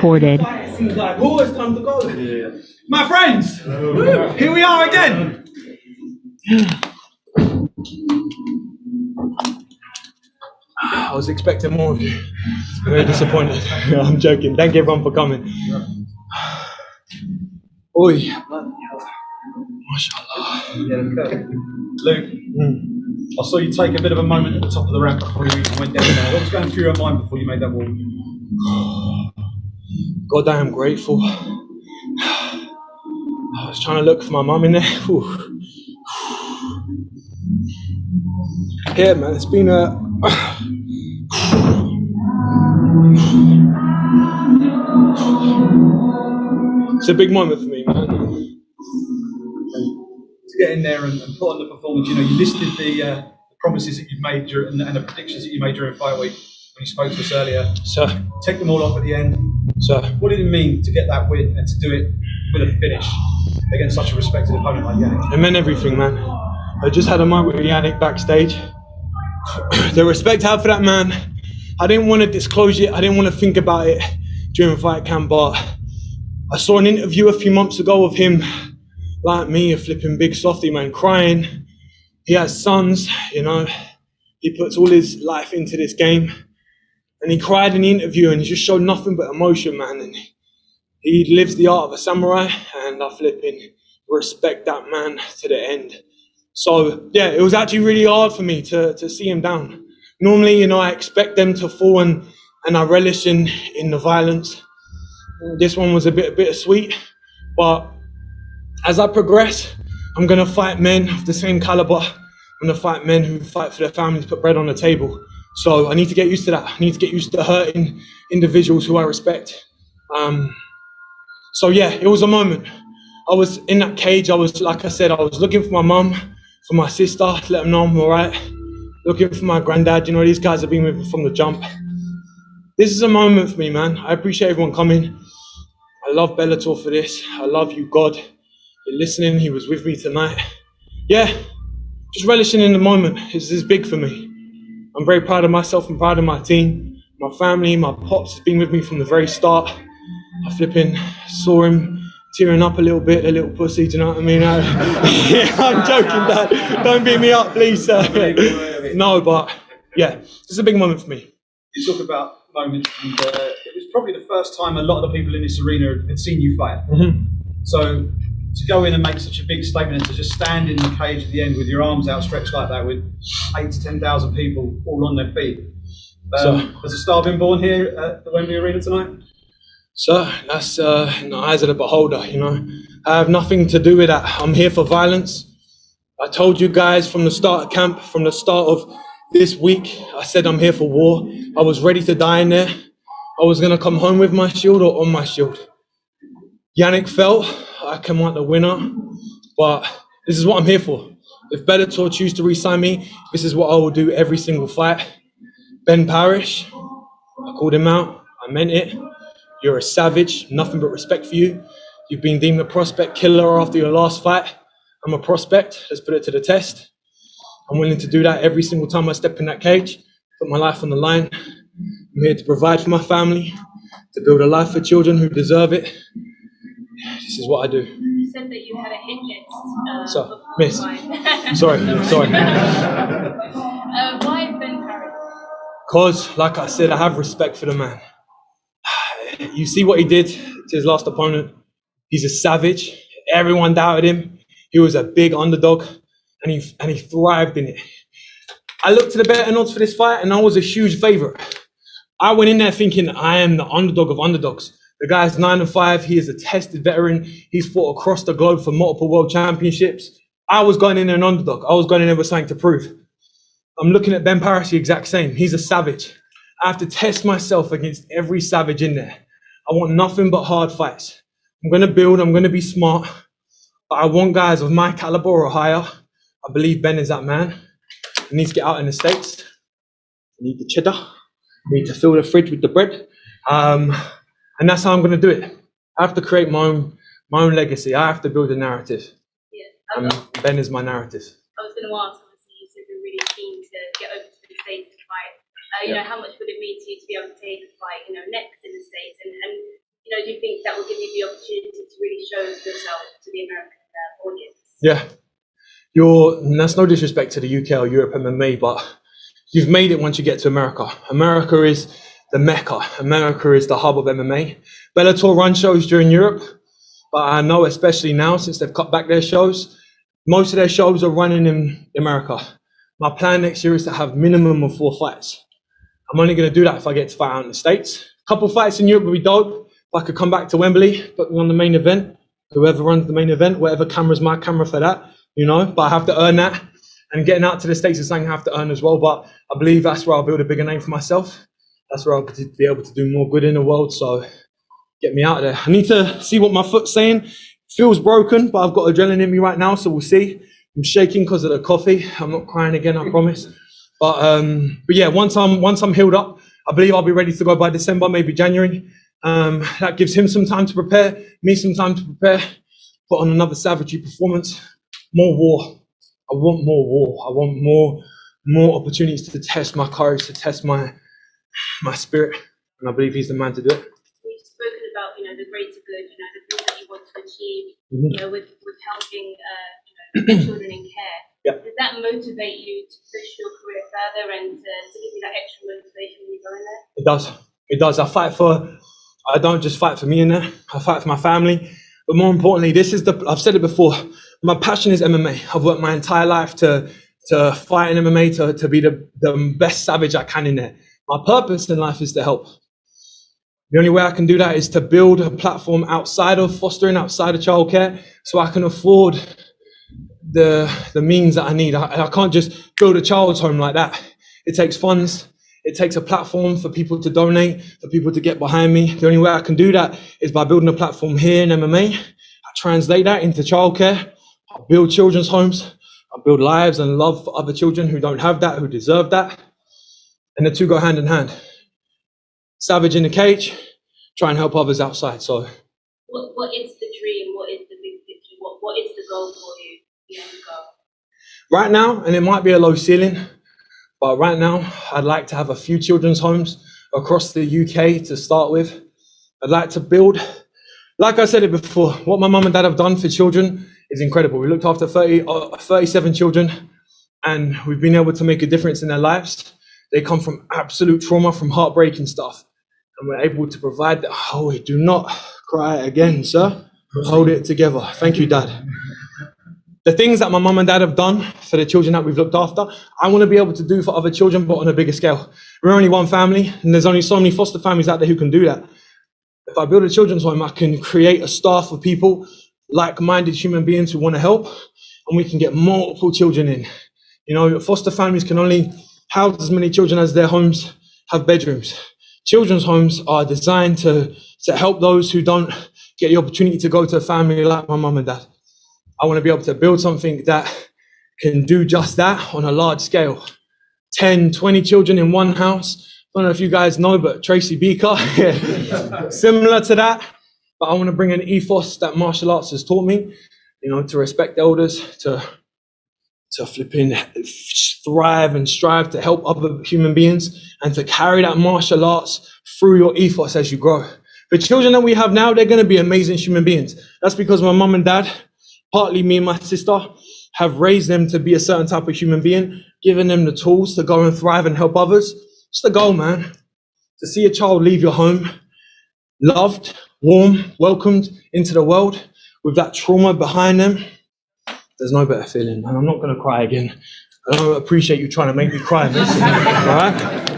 reported. It seems like always time to go. Yeah. My friends, here we are again. I was expecting more of you. Very disappointed. I'm joking. Thank you everyone for coming. Oi. MashaAllah. Luke, I saw you take a bit of a moment at the top of the ramp before you even went down there. What was going through your mind before you made that walk? God, I am grateful. I was trying to look for my mum in there. Whew. Yeah, man, it's been a... It's a big moment for me, man. To get in there and put on the performance, you know, you listed the promises that you've made during, and the predictions that you made during fight week when you spoke to us earlier. So, take them all off at the end. So, what did it mean to get that win and to do it with a finish against such a respected opponent like Yannick? It meant everything, man. I just had a moment with Yannick backstage. The respect I have for that man, I didn't want to disclose it. I didn't want to think about it during fight camp, but I saw an interview a few months ago of him, like me, a flipping big softy, man, crying. He has sons, you know. He puts all his life into this game. And he cried in the interview and he just showed nothing but emotion, man. And he lives the art of a samurai, and I flipping respect that man to the end. So, yeah, it was actually really hard for me to see him down. Normally, you know, I expect them to fall and I relish in the violence. This one was a bit bittersweet, but as I progress, I'm going to fight men of the same caliber. I'm going to fight men who fight for their families, put bread on the table. So I need to get used to that. I need to get used to hurting individuals who I respect. So yeah, it was a moment. I was in that cage. I was, like I said, I was looking for my mum, for my sister, to let them know I'm all right. Looking for my granddad. You know, these guys have been with me from the jump. This is a moment for me, man. I appreciate everyone coming. I love Bellator for this. I love you, God. You're listening. He was with me tonight. Yeah, just relishing in the moment. This is big for me. I'm very proud of myself and proud of my team, my family. My pops has been with me from the very start. I flipping saw him tearing up a little bit, a little pussy, do you know what I mean? Yeah, I'm joking, Dad. Don't beat me up, please. No, but yeah, it's a big moment for me. You talk about moments, and it was probably the first time a lot of the people in this arena had seen you fight. Mm-hmm. So to go in and make such a big statement and to just stand in the cage at the end with your arms outstretched like that with 8,000 to 10,000 people all on their feet. Has a star been born here at the Wembley Arena tonight? So that's in the eyes of the beholder, you know. I have nothing to do with that. I'm here for violence. I told you guys from the start of camp, from the start of this week, I said I'm here for war. I was ready to die in there. I was going to come home with my shield or on my shield. Yannick fell. I came out the winner. But this is what I'm here for. If Bellator choose to re-sign me, this is what I will do every single fight. Ben Parrish, I called him out. I meant it. You're a savage. Nothing but respect for you. You've been deemed a prospect killer after your last fight. I'm a prospect. Let's put it to the test. I'm willing to do that every single time I step in that cage, put my life on the line. I'm here to provide for my family, to build a life for children who deserve it. This is what I do. You said that you had a hit list. Miss. Sorry. Why Ben Parrish? Because, like I said, I have respect for the man. You see what he did to his last opponent. He's a savage. Everyone doubted him. He was a big underdog, and he thrived in it. I looked at the betting odds for this fight, and I was a huge favorite. I went in there thinking I am the underdog of underdogs. The guy's 9-5. He is a tested veteran. He's fought across the globe for multiple world championships. I was going in an underdog. I was going in there with something to prove. I'm looking at Ben Parrish the exact same. He's a savage. I have to test myself against every savage in there. I want nothing but hard fights. I'm going to build. I'm going to be smart. But I want guys of my caliber or higher. I believe Ben is that man. He needs to get out in the States. I need the cheddar. I need to fill the fridge with the bread. And that's how I'm going to do it. I have to create my own legacy. I have to build a narrative. Yeah. Ben is my narrative. I was going to ask, obviously, you said you're really keen to get over to the States to fight. You know, how much would it mean to you to be able to take a fight, you know, next in the States? And do you think that will give you the opportunity to really show yourself to the American audience? Yeah. That's no disrespect to the UK or Europe MMA, but you've made it once you get to America. America is the Mecca. America is the hub of MMA. Bellator run shows during Europe, but I know especially now since they've cut back their shows, most of their shows are running in America. My plan next year is to have minimum of 4 fights. I'm only going to do that if I get to fight out in the States. A couple fights in Europe would be dope. If I could come back to Wembley, put me on the main event, whoever runs the main event, whatever camera's my camera for that, but I have to earn that. And getting out to the States is something I have to earn as well. But I believe that's where I'll build a bigger name for myself. That's where I'll be able to do more good in the world. So get me out there. I need to see what my foot's saying. Feels broken, but I've got adrenaline in me right now, so we'll see. I'm shaking because of the coffee. I'm not crying again, I promise. But yeah, once I'm healed up, I believe I'll be ready to go by December, maybe January. That gives him some time to prepare, me some time to prepare, put on another savagery performance. More war. I want more war. I want more opportunities to test my courage, to test my spirit, and I believe he's the man to do it. You've spoken about, the greater good, the things that you want to achieve, with helping, children in care. Yeah. Does that motivate you to push your career further and to give you that extra motivation when you go in there? It does. It does. I don't just fight for me in there. I fight for my family. But more importantly, I've said it before, my passion is MMA. I've worked my entire life to fight in MMA, to be the best savage I can in there. My purpose in life is to help. The only way I can do that is to build a platform outside of fostering, outside of childcare, so I can afford the means that I need. I can't just build a child's home like that. It takes funds. It takes a platform for people to donate, for people to get behind me. The only way I can do that is by building a platform here in MMA. I translate that into childcare. I build children's homes. I build lives and love for other children who don't have that, who deserve that. And the two go hand in hand. Savage in the cage, try and help others outside. So, what is the dream? What is the big picture? What is the goal for you? The end goal? Right now, and it might be a low ceiling, but right now, I'd like to have a few children's homes across the UK to start with. I'd like to build, like I said it before, what my mum and dad have done for children is incredible. We looked after 37 children, and we've been able to make a difference in their lives. They come from absolute trauma, from heartbreaking stuff, and we're able to provide that. Oh, do not cry again, sir. Hold it together. Thank you, Dad. The things that my mum and dad have done for the children that we've looked after, I want to be able to do for other children, but on a bigger scale. We're only one family, and there's only so many foster families out there who can do that. If I build a children's home, I can create a staff of people, like-minded human beings who want to help, and we can get multiple children in. Foster families can only house as many children as their homes have bedrooms. Children's homes are designed to help those who don't get the opportunity to go to a family like my mum and dad. I want to be able to build something that can do just that on a large scale. 10, 20 children in one house. I don't know if you guys know, but Tracy Beaker, similar to that. But I want to bring an ethos that martial arts has taught me, to respect elders, to flipping thrive and strive to help other human beings, and to carry that martial arts through your ethos as you grow. The children that we have now, they're going to be amazing human beings. That's because my mum and dad, partly me and my sister, have raised them to be a certain type of human being, given them the tools to go and thrive and help others. It's the goal, man. To see a child leave your home, loved, warm, welcomed into the world with that trauma behind them, there's no better feeling. And I'm not going to cry again. I don't appreciate you trying to make me cry, miss. All right?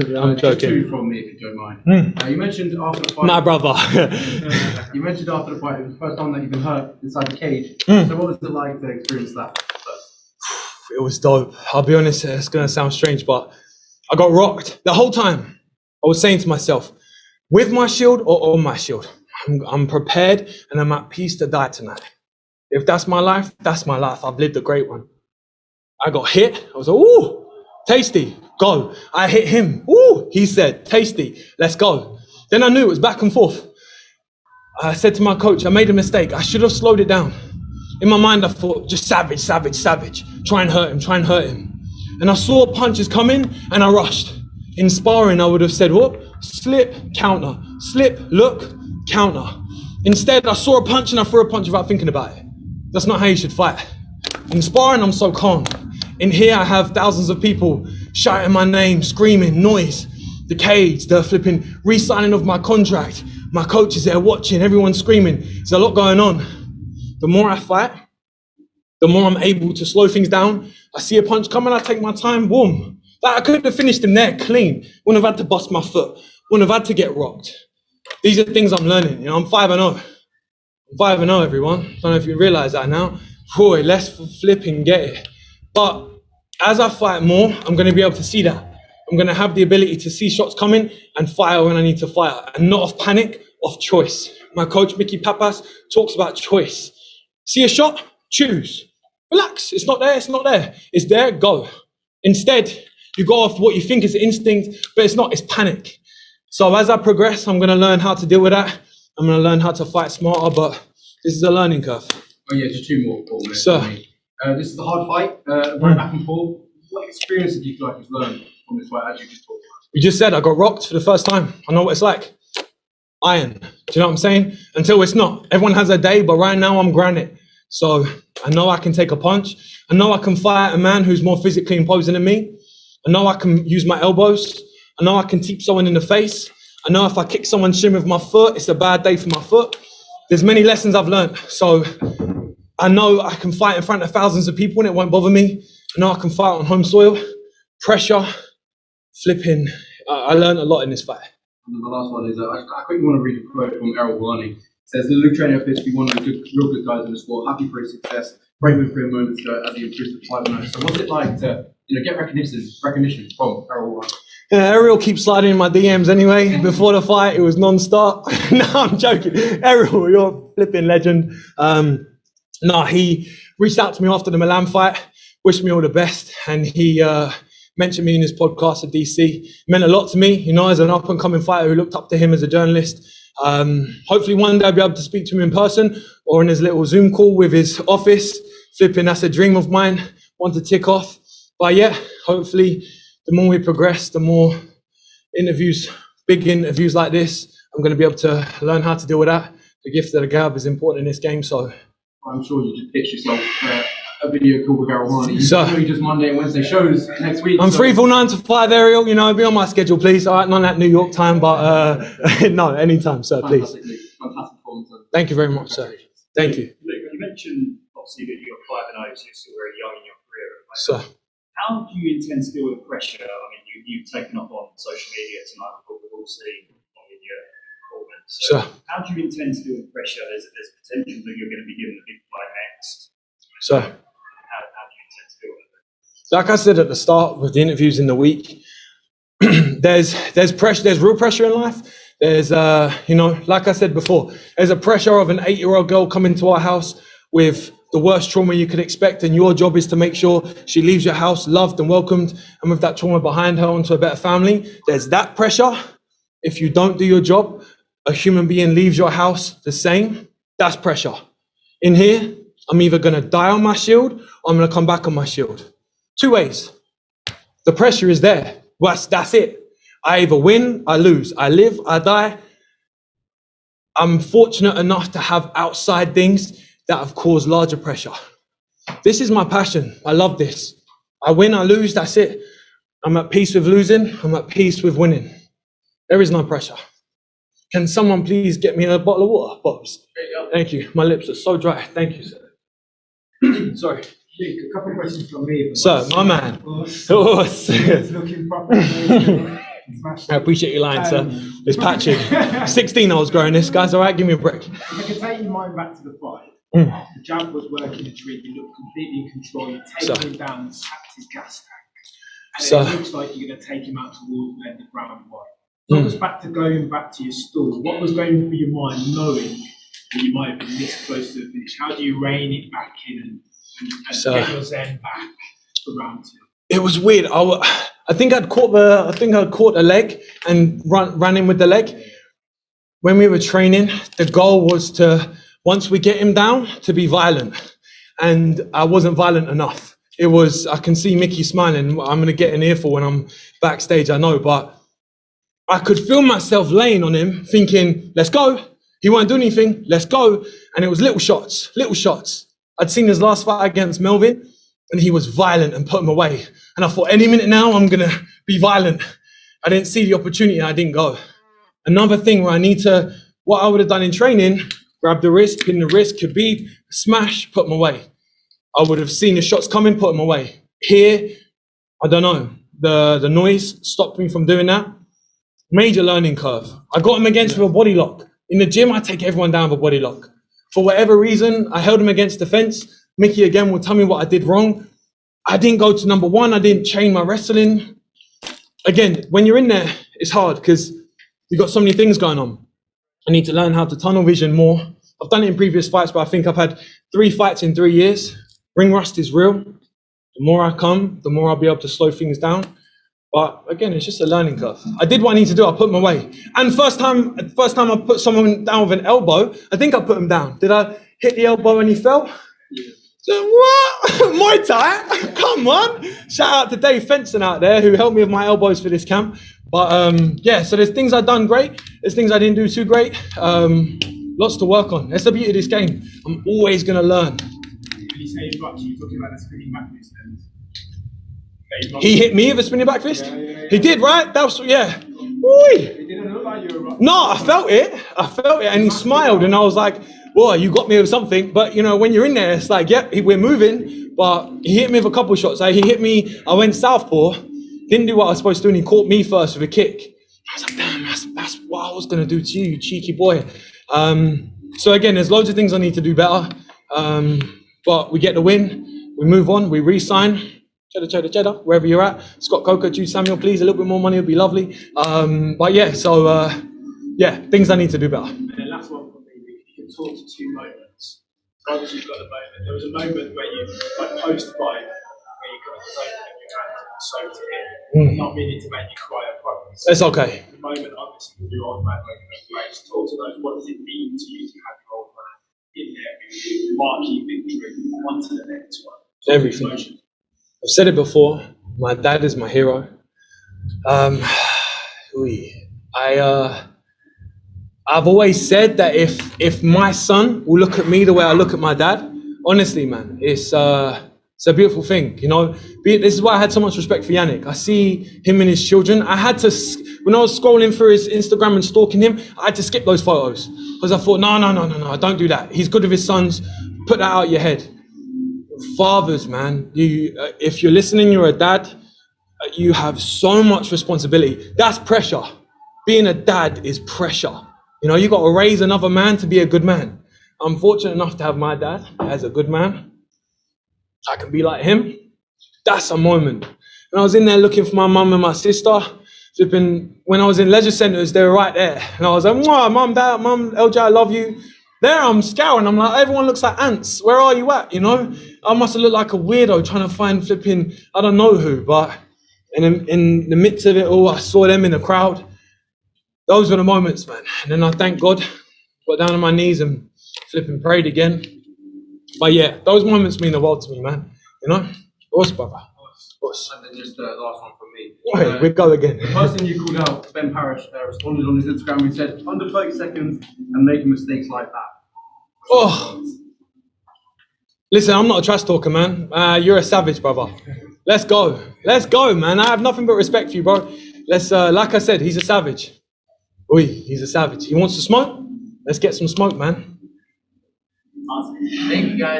Yeah, I'm joking. Two from me, if you don't mind. You mentioned after the fight. My brother. You mentioned after the fight, it was the first time that you've been hurt inside the cage. So what was it like to experience that first? It was dope. I'll be honest, it's going to sound strange, but I got rocked. The whole time, I was saying to myself, with my shield or on my shield, I'm prepared and I'm at peace to die tonight. If that's my life, that's my life. I've lived a great one. I got hit. I was like, ooh, tasty, go. I hit him. Ooh, he said, tasty, let's go. Then I knew it was back and forth. I said to my coach, I made a mistake. I should have slowed it down. In my mind, I thought, just savage, savage, savage. Try and hurt him, try and hurt him. And I saw punches coming and I rushed. In sparring, I would have said, whoop, slip, counter, slip, look, counter. Instead, I saw a punch and I threw a punch without thinking about it. That's not how you should fight. In sparring, I'm so calm. In here, I have thousands of people shouting my name, screaming, noise, the cage, the flipping re-signing of my contract. My coach is there watching, everyone's screaming. There's a lot going on. The more I fight, the more I'm able to slow things down. I see a punch coming, I take my time, boom. Like I could have finished him there clean. Wouldn't have had to bust my foot. Wouldn't have had to get rocked. These are things I'm learning. You know, I'm 5-0. I'm 5-0, everyone. I don't know if you realize that now. Boy, let's flipping get it. But as I fight more, I'm going to be able to see that. I'm going to have the ability to see shots coming and fire when I need to fire. And not off panic, off choice. My coach, Mickey Papas, talks about choice. See a shot? Choose. Relax. It's not there. It's not there. It's there. Go. Instead, you go off what you think is instinct, but it's not. It's panic. So as I progress, I'm going to learn how to deal with that. I'm going to learn how to fight smarter, but this is a learning curve. Oh yeah, just two more. Paul, Sir. This is a hard fight, going back and forth. What experience did you feel like you've learned from this fight as you just talked about? You just said I got rocked for the first time. I know what it's like. Iron. Do you know what I'm saying? Until it's not. Everyone has a day, but right now I'm granite. So I know I can take a punch. I know I can fight a man who's more physically imposing than me. I know I can use my elbows. I know I can teep someone in the face. I know if I kick someone's shin with my foot, it's a bad day for my foot. There's many lessons I've learned. So I know I can fight in front of thousands of people and it won't bother me. I know I can fight on home soil. Pressure, flipping. I learned a lot in this fight. And the last one is, I quickly want to read a quote from Errol Barney. It says, the Luke trainer appears to be one of the real good guys in the sport, happy for his success, braving for a moment ago as he improves the fight match. So what's it like to get recognition from Errol Barney? Yeah, Ariel keeps sliding in my DMs anyway. Before the fight, it was non-stop. No, I'm joking. Ariel, you're a flipping legend. No, he reached out to me after the Milan fight, wished me all the best, and he mentioned me in his podcast at DC. It meant a lot to me, you know, as an up-and-coming fighter who looked up to him as a journalist. Hopefully one day I'll be able to speak to him in person or in his little Zoom call with his office. Flipping, that's a dream of mine, one to tick off. But yeah, hopefully the more we progress, the more interviews, big interviews like this, I'm going to be able to learn how to deal with that. The gift of the gab is important in this game, so. I'm sure you just pitched yourself a video call with Errol Barney. So, just Monday and Wednesday shows next week. I'm free from 9 to 5, Ariel. You know, be on my schedule, please. All right, none of that New York time, but no, anytime, sir, please. Fantastic performance. Thank you very much, sir. Thank you. Luke, you mentioned obviously that you're 5-0, so you're still very young in your career. Sir. How do you intend to deal with pressure? I mean, you've taken up on social media tonight, we've all seen in your comments. So how do you intend to deal with pressure? There's potential that you're going to be given a big fight next. So, how do you intend to deal with it? like I said at the start with the interviews in the week, there's pressure, there's real pressure in life. There's, you know, like I said before, there's a pressure of an 8-year-old girl coming to our house with the worst trauma you could expect, and your job is to make sure she leaves your house loved and welcomed and with that trauma behind her onto a better family. There's that pressure. If you don't do your job, a human being leaves your house the same. That's pressure. In here, I'm either going to die on my shield or I'm going to come back on my shield. Two ways. The pressure is there. That's it. I either win, I lose. I live, I die. I'm fortunate enough to have outside things that have caused larger pressure. This is my passion. I love this. I win, I lose, that's it. I'm at peace with losing. I'm at peace with winning. There is no pressure. Can someone please get me a bottle of water, Bobs? Thank you. My lips are so dry. Thank you, sir. Sorry. Luke, a couple of questions from me. Sir, my man. It's looking proper. I appreciate you lying, sir. It's patchy. 16 I was growing this, guys. All right, give me a break. If I can take your mind back to the fight, the jab was working the treat, you look completely in control, you're taking him down and tapped his gas tank. And it looks like you're going to take him out towards the end of round one. Talk us back to going back to your stall. What was going through your mind knowing that you might have been this close to the finish? How do you rein it back in and get your zen back for round two? It was weird. I think I'd caught the leg and ran in with the leg. When we were training, the goal was to, once we get him down, to be violent. And I wasn't violent enough. It was, I can see Mickey smiling. I'm going to get an earful when I'm backstage, I know. But I could feel myself laying on him, thinking, let's go. He won't do anything. Let's go. And it was little shots, little shots. I'd seen his last fight against Melvin, and he was violent and put him away. And I thought, any minute now, I'm going to be violent. I didn't see the opportunity, and I didn't go. Another thing where I need to, what I would have done in training, grab the wrist, pin the wrist, Khabib, smash, put him away. I would have seen the shots coming, put him away. Here, I don't know. The noise stopped me from doing that. Major learning curve. I got him against with a body lock. In the gym, I take everyone down with a body lock. For whatever reason, I held him against the fence. Mickey again will tell me what I did wrong. I didn't go to number one. I didn't chain my wrestling. Again, when you're in there, it's hard because you've got so many things going on. I need to learn how to tunnel vision more. I've done it in previous fights, but I think I've had 3 fights in 3 years. Ring rust is real. The more I come, the more I'll be able to slow things down. But again, it's just a learning curve. I did what I need to do. I put him away. And first time I put someone down with an elbow, I think I put him down. Did I hit the elbow and he fell? Yeah. So, what? Muay Thai? Come on. Shout out to Dave Fenson out there who helped me with my elbows for this camp. But yeah, so there's things I've done great. There's things I didn't do too great. Lots to work on. That's the beauty of this game. I'm always going to learn. When you say you're talking about the spinning back fist then? He hit me with a spinning back fist? Yeah. He did, right? That was, yeah. Ooh. It didn't look like you were right. No, I felt it, and he smiled, and I was like, "Boy, you got me with something." But you know, when you're in there, it's like, "Yep, we're moving." But he hit me with a couple of shots. He hit me. I went southpaw, didn't do what I was supposed to do, and he caught me first with a kick. I was like, "Damn, that's what I was gonna do to you, you cheeky boy." So again, there's loads of things I need to do better. But we get the win. We move on. We re-sign. Cheddar, wherever you're at. Scott Coker, Jude Samuel, please, a little bit more money would be lovely. But yeah, so yeah, things I need to do better. And the last one for me, if you can talk to 2 moments. Obviously, you've got the moment. There was a moment where you, like post-fight, where you got the open in your hand and soaked it in, not meaning to make you cry up front. It's okay. The moment, obviously, with your old man making a race, talk to those. What does it mean to you to have your old man in there, marquee victory, on to the next one? Everything. I've said it before, my dad is my hero. I've always said that if my son will look at me the way I look at my dad, honestly, man, it's a beautiful thing, you know. This is why I had so much respect for Yannick. I see him and his children. I had to, when I was scrolling through his Instagram and stalking him, I had to skip those photos because I thought, no, don't do that. He's good with his sons. Put that out of your head. Fathers, man, if you're listening, you're a dad, you have so much responsibility. That's pressure. Being a dad is pressure. You know, you got to raise another man to be a good man. I'm fortunate enough to have my dad as a good man. I can be like him. That's a moment. When I was in there looking for my mum and my sister, when I was in leisure centres, they were right there. And I was like, mum, dad, mum, LJ, I love you. There I'm scouring. I'm like, everyone looks like ants. Where are you at? You know, I must have looked like a weirdo trying to find flipping, I don't know who, but in the midst of it all, I saw them in the crowd. Those were the moments, man. And then I thank God, got down on my knees and flipping prayed again. But yeah, those moments mean the world to me, man. You know, of course, brother. Of course. And then just the last one from me. Wait, we go again. The person you called out, Ben Parrish, responded on his Instagram and said, under 30 seconds and making mistakes like that. Oh, listen, I'm not a trash talker, man. You're a savage, brother. Let's go, man. I have nothing but respect for you, bro. Let's, like I said, he's a savage. Oi, he's a savage. He wants to smoke? Let's get some smoke, man. Awesome. Thank you, guys.